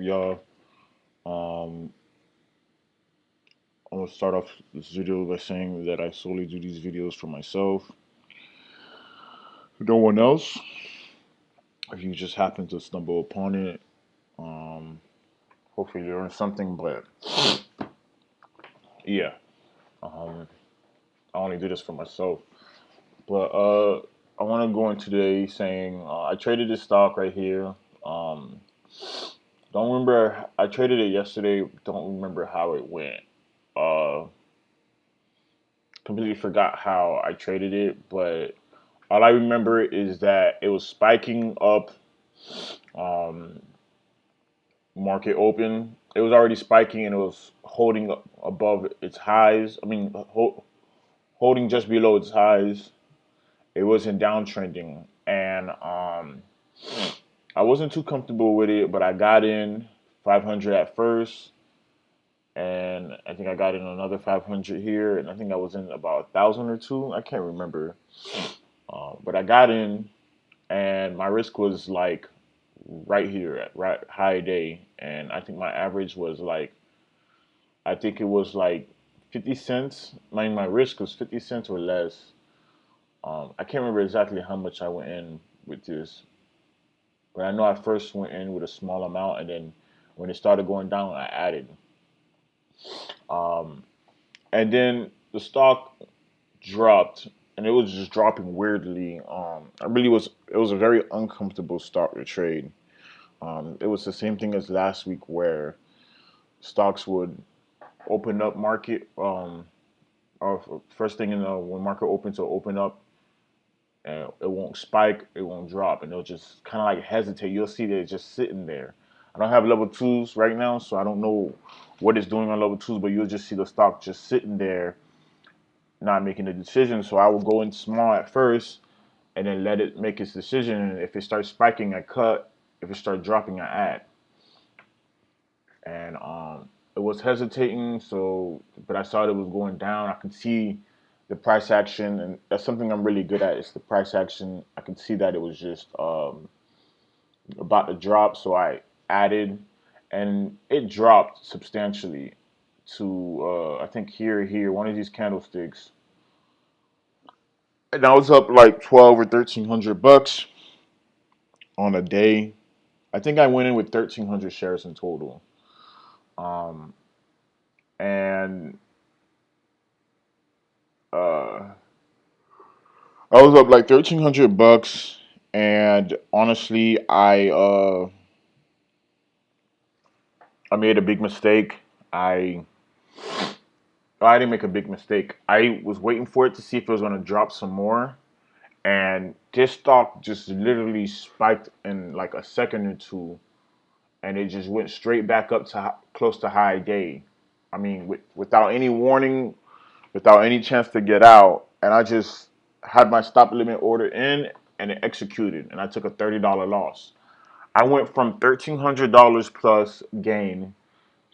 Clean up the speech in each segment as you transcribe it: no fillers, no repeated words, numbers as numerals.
y'all? Um, I'm gonna start off this video by saying that I solely do these videos for myself, no one else. If you just happen to stumble upon it, um, hopefully you learn something. But yeah, um, I only do this for myself. But I want to go in today saying I traded this stock right here. Um, don't remember. I traded it yesterday. Don't remember how it went. Uh, Completely forgot how I traded it, but all I remember is that it was spiking up. Um, Market open. It was already spiking and it was holding above its highs. Holding just below its highs. It wasn't downtrending, and I wasn't too comfortable with it. But I got in 500 at first, and I think I got in another 500 here, and I think I was in about 1,000 or two. I can't remember, but I got in, and my risk was like right here at right high day, and I think my average was like I think it was like 50 cents. My risk was 50 cents or less. I can't remember exactly how much I went in with this, but I know I first went in with a small amount, and then when it started going down, I added. Um, and then the stock dropped, and it was just dropping weirdly. I really was. It was a very uncomfortable stock to trade. It was the same thing as last week, where stocks would open up market. Or first thing in the when market opens, will open up, and it won't spike, it won't drop, and it'll just kind of like hesitate. You'll see that it's just sitting there. I don't have level twos right now, so I don't know what it's doing on level twos, but you'll just see the stock just sitting there, not making a decision. So I will go in small at first, and then let it make its decision. And if it starts spiking, I cut. If it starts dropping, I add. And it was hesitating. So, but I saw it was going down. I could see the price action, and that's something I'm really good at. It's the price action. I could see that it was just about to drop, so I added, and it dropped substantially to I think here one of these candlesticks, and I was up like 12 or 1,300 bucks on a day. I think I went in with 1,300 shares in total, um, and uh, I was up like 1,300 bucks, and honestly, I made a big mistake. I I didn't make a big mistake. I was waiting for it to see if it was going to drop some more, and this stock just literally spiked in like a second or two, and it just went straight back up to close to high day. I mean, without any warning, without any chance to get out, and I just had my stop limit order in, and it executed, and I took a $30 loss. I went from $1,300 plus gain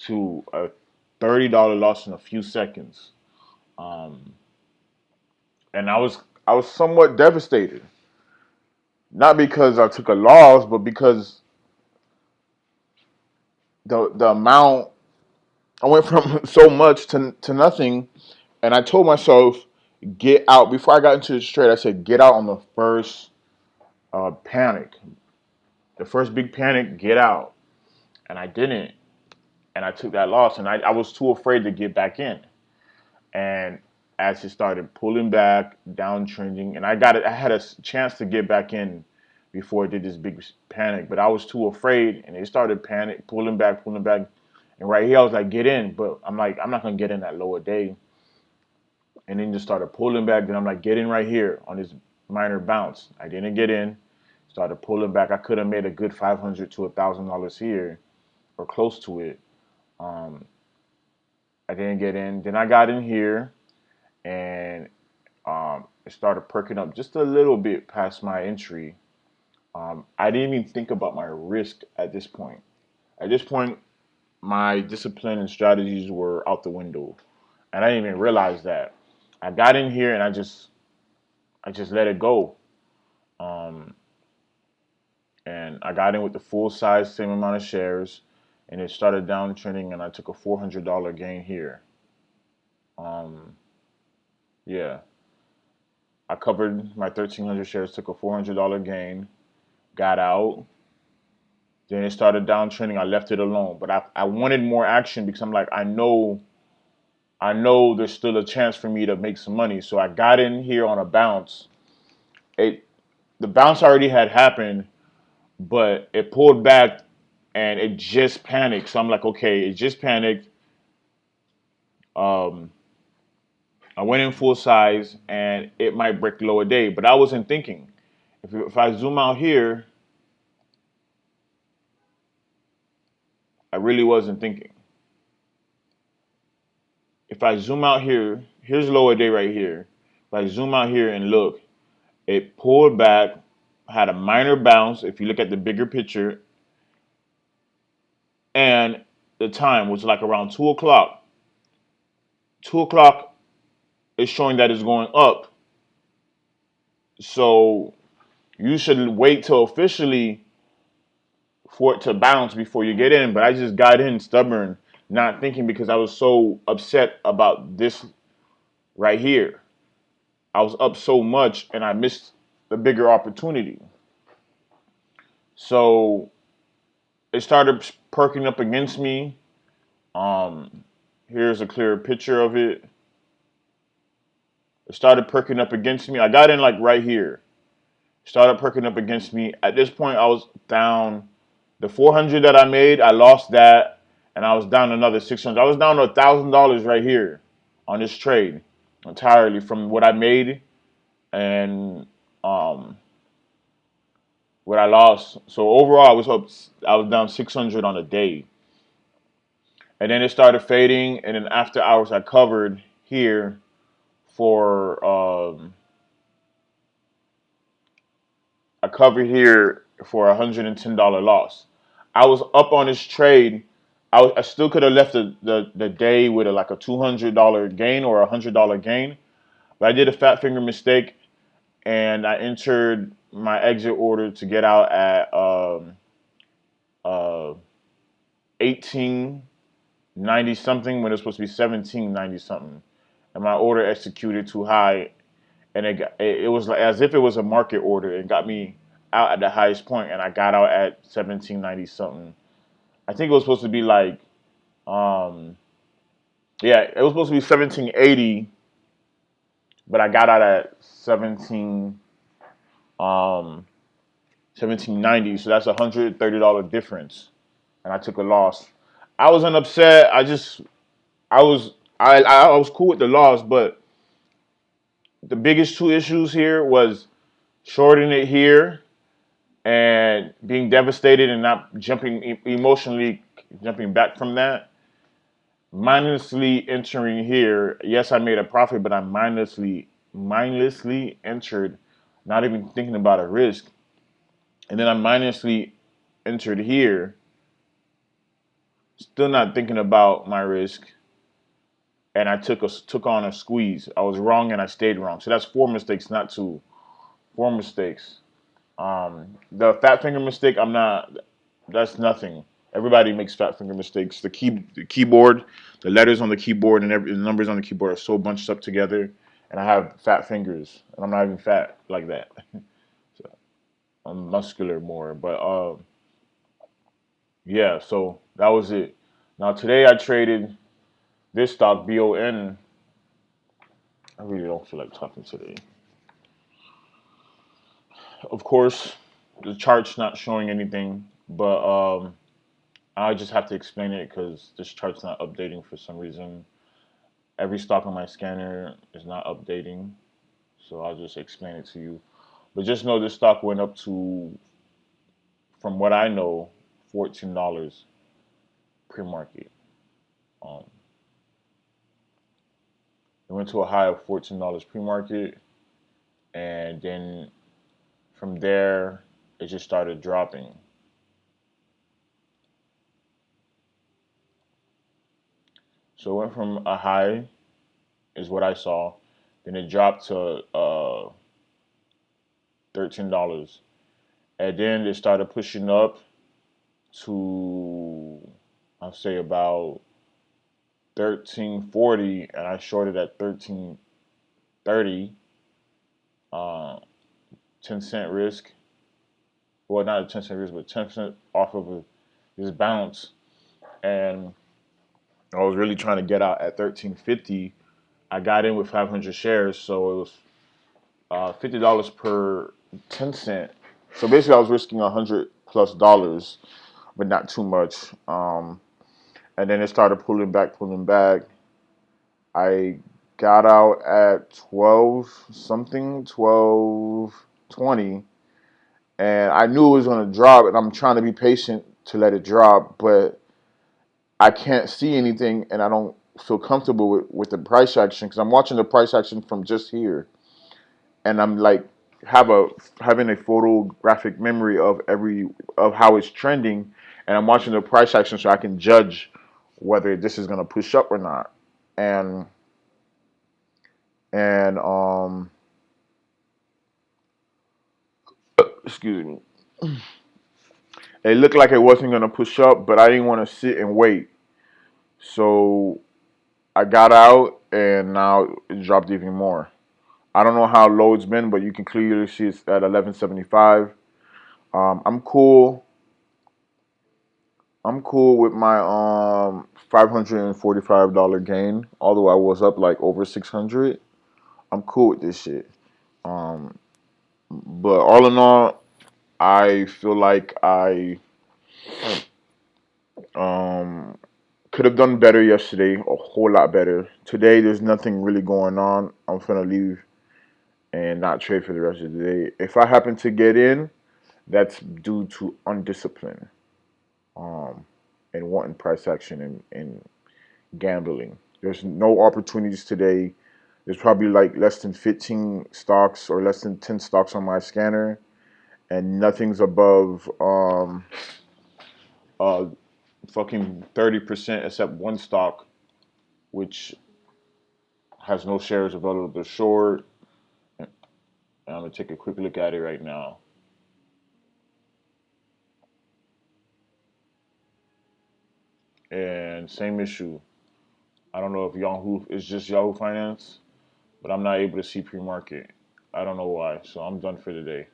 to a $30 loss in a few seconds, um, and I was somewhat devastated. Not because I took a loss, but because the amount I went from so much to nothing, and I told myself get out before I got into the trade. I said get out on the first panic, the first big panic, get out, and I didn't, and I took that loss, and I was too afraid to get back in, and as it started pulling back, downtrending, and I had a chance to get back in before it did this big panic, but I was too afraid, and it started panic, pulling back, and right here I was like, get in, but I'm like, I'm not gonna get in that lower day, and then just started pulling back. Then I'm like, get in right here on this minor bounce. I didn't get in, started pulling back. I could have made a good $500 to $1,000 here or close to it. Um, I didn't get in. Then I got in here, and it started perking up just a little bit past my entry. I didn't even think about my risk at this point. At this point, my discipline and strategies were out the window, and I didn't even realize that. I got in here and I just let it go, um, and I got in with the full size, same amount of shares, and it started downtrending, and I took a $400 gain here. Um, yeah, I covered my 1,300 shares, took a $400 gain, got out. Then it started downtrending. I left it alone, but I wanted more action because I'm like, I know there's still a chance for me to make some money. So I got in here on a bounce. It The bounce already had happened, but it pulled back and it just panicked. So I'm like, okay, it just panicked. Um, I went in full size and it might break lower day, but I wasn't thinking. If I zoom out here, I really wasn't thinking. If I zoom out here, here's lower day right here. If I zoom out here and look, it pulled back, had a minor bounce. If you look at the bigger picture, and the time was like around 2 o'clock. 2 o'clock is showing that it's going up. So you should wait till officially for it to bounce before you get in. But I just got in stubborn, not thinking because I was so upset about this right here. I was up so much and I missed the bigger opportunity. So it started perking up against me. Um, Here's a clear picture of it. It started perking up against me. I got in like right here. Started perking up against me. At this point, I was down the 400 that I made. I lost that, and I was down another 600. I was down to $1,000 right here on this trade entirely from what I made and um, what I lost. So overall, I was up. I was down 600 on a day, and then it started fading. And then after hours, I covered here for $110 loss. I was up on this trade. I still could have left the day with like a $200 gain or $100 gain, but I did a fat finger mistake and I entered my exit order to get out at uh, 1890 something when it's supposed to be 1790 something, and my order executed too high, and it was like as if it was a market order. It got me out at the highest point, and I got out at 1790 something. I think it was supposed to be like, um, yeah, it was supposed to be 1780, but I got out at 1790. So that's $130 difference, and I took a loss. I wasn't upset. I was I was cool with the loss, but the biggest two issues here was shorting it here and being devastated and not jumping emotionally jumping back from that. Mindlessly entering here. Yes, I made a profit, but I mindlessly entered, not even thinking about a risk. And then I mindlessly entered here, still not thinking about my risk, and I took on a squeeze. I was wrong and I stayed wrong. So that's four mistakes, not two. Four mistakes. The fat finger mistake, I'm not. That's nothing. Everybody makes fat finger mistakes. The keyboard, the letters on the keyboard, and the numbers on the keyboard are so bunched up together, and I have fat fingers, and I'm not even fat like that. So I'm muscular more, but yeah. So that was it. Now today I traded this stock BON. I really don't feel like talking today. Of course, the chart's not showing anything, but I just have to explain it because this chart's not updating for some reason. Every stock on my scanner is not updating, so I'll just explain it to you. But just know this stock went up to, from what I know, $14 pre-market. Um, it went to a high of $14 pre-market, and then from there it just started dropping. So it went from a high, is what I saw, then it dropped to $13, and then it started pushing up to I'll say about 13.40, and I shorted at 13.30. 10 cent risk. Well, not a 10 cent risk, but 10% off of this bounce. And I was really trying to get out at 13.50. I got in with 500 shares, so it was $50 per 10 cent. So basically, I was risking $100 plus, but not too much. And then it started pulling back, pulling back. I got out at 12 something, 12:20, and I knew it was going to drop, and I'm trying to be patient to let it drop, but I can't see anything, and I don't feel comfortable with the price action because I'm watching the price action from just here, and I'm like have a having a photographic memory of how it's trending, and I'm watching the price action so I can judge whether this is going to push up or not, and and excuse me, it looked like it wasn't going to push up, but I didn't want to sit and wait, so I got out, and now it dropped even more. I don't know how low it's been, but you can clearly see it's at 11.75. I'm cool. I'm cool with my $545 gain. Although I was up like over 600, I'm cool with this shit. Um, but all in all, I feel like I um could have done better yesterday, a whole lot better. Today, there's nothing really going on. I'm gonna leave and not trade for the rest of the day. If I happen to get in, that's due to undiscipline, um, and wanting price action and gambling. There's no opportunities today. There's probably like less than 15 stocks or less than 10 stocks on my scanner, and nothing's above uh, fucking 30% except one stock, which has no shares available to short. And I'm gonna take a quick look at it right now. And same issue. I don't know if Yahoo is just Yahoo Finance, but I'm not able to see pre-market. I don't know why, so I'm done for today.